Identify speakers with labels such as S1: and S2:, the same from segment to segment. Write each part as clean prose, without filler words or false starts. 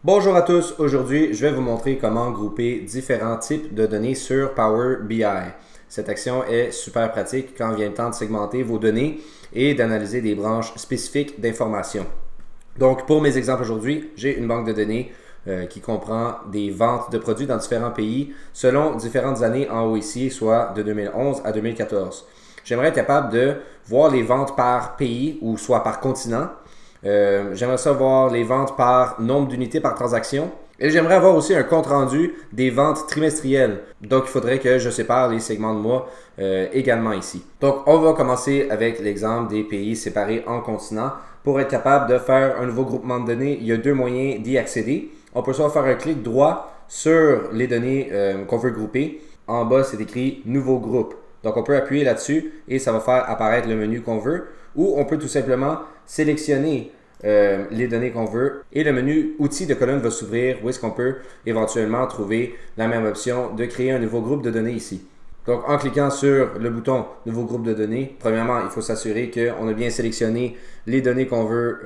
S1: Bonjour à tous, aujourd'hui je vais vous montrer comment grouper différents types de données sur Power BI. Cette action est super pratique quand vient le temps de segmenter vos données et d'analyser des branches spécifiques d'informations. Donc pour mes exemples aujourd'hui, j'ai une banque de données qui comprend des ventes de produits dans différents pays selon différentes années en haut ici, soit de 2011 à 2014. J'aimerais être capable de voir les ventes par pays ou soit par continent. J'aimerais savoir les ventes par nombre d'unités par transaction. Et j'aimerais avoir aussi un compte rendu des ventes trimestrielles. Donc, il faudrait que je sépare les segments de mois également ici. Donc, on va commencer avec l'exemple des pays séparés en continents. Pour être capable de faire un nouveau groupement de données, il y a deux moyens d'y accéder. On peut soit faire un clic droit sur les données qu'on veut grouper. En bas, c'est écrit « Nouveau groupe ». Donc, on peut appuyer là-dessus et ça va faire apparaître le menu qu'on veut. Ou on peut tout simplement sélectionner les données qu'on veut et le menu outils de colonne va s'ouvrir où est-ce qu'on peut éventuellement trouver la même option de créer un nouveau groupe de données ici. Donc en cliquant sur le bouton nouveau groupe de données, premièrement il faut s'assurer qu'on a bien sélectionné les données qu'on veut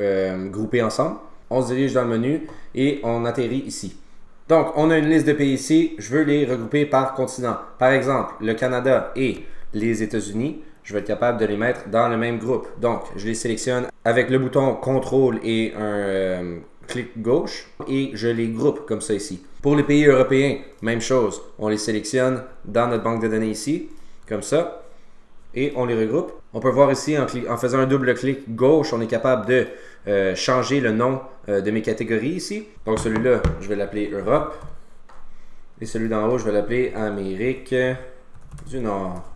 S1: grouper ensemble. On se dirige dans le menu et on atterrit ici. Donc on a une liste de pays ici, je veux les regrouper par continent. Par exemple le Canada et les États-Unis. Je vais être capable de les mettre dans le même groupe. Donc, je les sélectionne avec le bouton CTRL et un clic gauche et je les groupe comme ça ici. Pour les pays européens, même chose. On les sélectionne dans notre banque de données ici, comme ça, et on les regroupe. On peut voir ici, en faisant un double clic gauche, on est capable de changer le nom de mes catégories ici. Donc, celui-là, je vais l'appeler Europe. Et celui d'en haut, je vais l'appeler Amérique du Nord.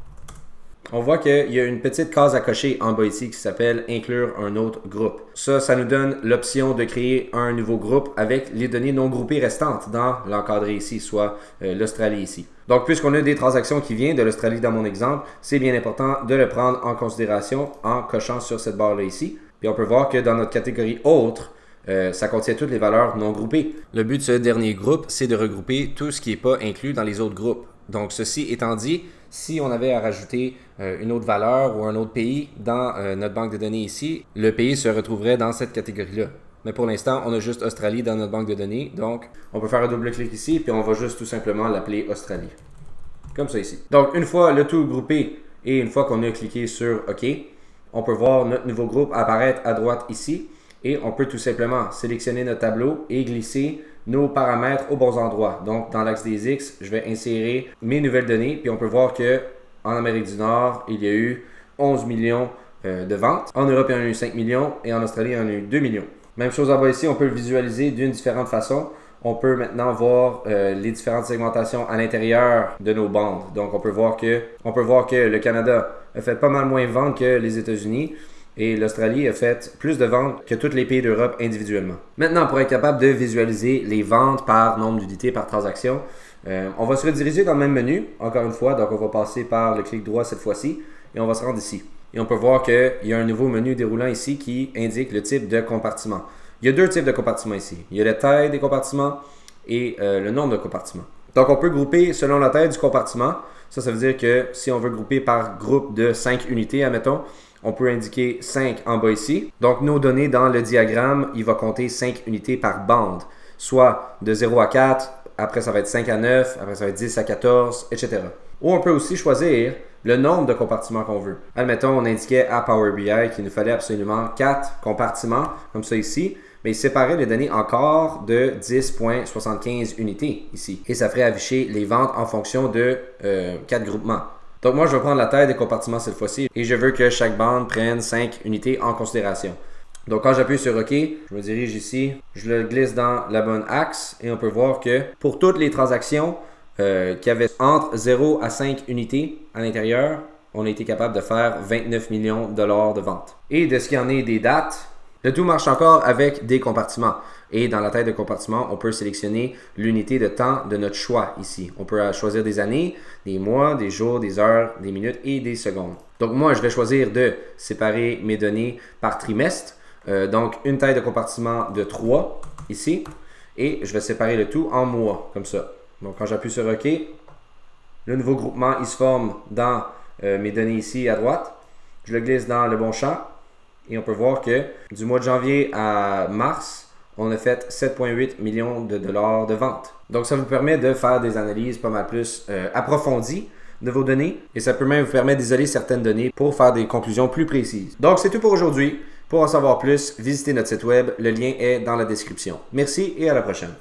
S1: On voit qu'il y a une petite case à cocher en bas ici qui s'appelle « Inclure un autre groupe ». Ça nous donne l'option de créer un nouveau groupe avec les données non groupées restantes dans l'encadré ici, soit l'Australie ici. Donc, puisqu'on a des transactions qui viennent de l'Australie dans mon exemple, c'est bien important de le prendre en considération en cochant sur cette barre-là ici. Puis on peut voir que dans notre catégorie « Autres », ça contient toutes les valeurs non groupées. Le but de ce dernier groupe, c'est de regrouper tout ce qui n'est pas inclus dans les autres groupes. Donc, ceci étant dit, si on avait à rajouter une autre valeur ou un autre pays dans notre banque de données ici, le pays se retrouverait dans cette catégorie-là. Mais pour l'instant, on a juste Australie dans notre banque de données. Donc, on peut faire un double-clic ici, puis on va juste tout simplement l'appeler Australie. Comme ça ici. Donc, une fois le tout groupé et une fois qu'on a cliqué sur OK, on peut voir notre nouveau groupe apparaître à droite ici. Et on peut tout simplement sélectionner notre tableau et glisser nos paramètres aux bons endroits. Donc, dans l'axe des X, je vais insérer mes nouvelles données. Puis on peut voir que en Amérique du Nord, il y a eu 11 millions de ventes. En Europe, il y en a eu 5 millions. Et en Australie, il y en a eu 2 millions. Même chose en bas ici, on peut le visualiser d'une différente façon. On peut maintenant voir les différentes segmentations à l'intérieur de nos bandes. Donc, on peut voir que le Canada a fait pas mal moins de ventes que les États-Unis. Et l'Australie a fait plus de ventes que tous les pays d'Europe individuellement. Maintenant, pour être capable de visualiser les ventes par nombre d'unités par transaction, on va se rediriger dans le même menu, encore une fois. Donc, on va passer par le clic droit cette fois-ci et on va se rendre ici. Et on peut voir qu'il y a un nouveau menu déroulant ici qui indique le type de compartiment. Il y a deux types de compartiments ici. Il y a la taille des compartiments et le nombre de compartiments. Donc, on peut grouper selon la taille du compartiment. Ça veut dire que si on veut grouper par groupe de 5 unités, admettons, on peut indiquer 5 en bas ici. Donc, nos données dans le diagramme, il va compter 5 unités par bande. Soit de 0 à 4, après ça va être 5 à 9, après ça va être 10 à 14, etc. Ou on peut aussi choisir le nombre de compartiments qu'on veut. Admettons, on indiquait à Power BI qu'il nous fallait absolument 4 compartiments, comme ça ici. Mais il séparait les données encore de 10,75 unités ici. Et ça ferait afficher les ventes en fonction de 4 groupements. Donc moi, je vais prendre la taille des compartiments cette fois-ci et je veux que chaque bande prenne 5 unités en considération. Donc quand j'appuie sur OK, je me dirige ici, je le glisse dans la bonne axe et on peut voir que pour toutes les transactions qui avaient entre 0 à 5 unités à l'intérieur, on a été capable de faire 29 millions de dollars de ventes. Et de ce qu'il y en est des dates, le tout marche encore avec des compartiments. Et dans la taille de compartiment, on peut sélectionner l'unité de temps de notre choix ici. On peut choisir des années, des mois, des jours, des heures, des minutes et des secondes. Donc moi, je vais choisir de séparer mes données par trimestre. Donc une taille de compartiment de 3 ici. Et je vais séparer le tout en mois, comme ça. Donc quand j'appuie sur OK, le nouveau groupement, il se forme dans mes données ici à droite. Je le glisse dans le bon champ. Et on peut voir que du mois de janvier à mars, on a fait 7,8 millions de dollars de ventes. Donc, ça vous permet de faire des analyses pas mal plus approfondies de vos données et ça peut même vous permettre d'isoler certaines données pour faire des conclusions plus précises. Donc, c'est tout pour aujourd'hui. Pour en savoir plus, visitez notre site web. Le lien est dans la description. Merci et à la prochaine.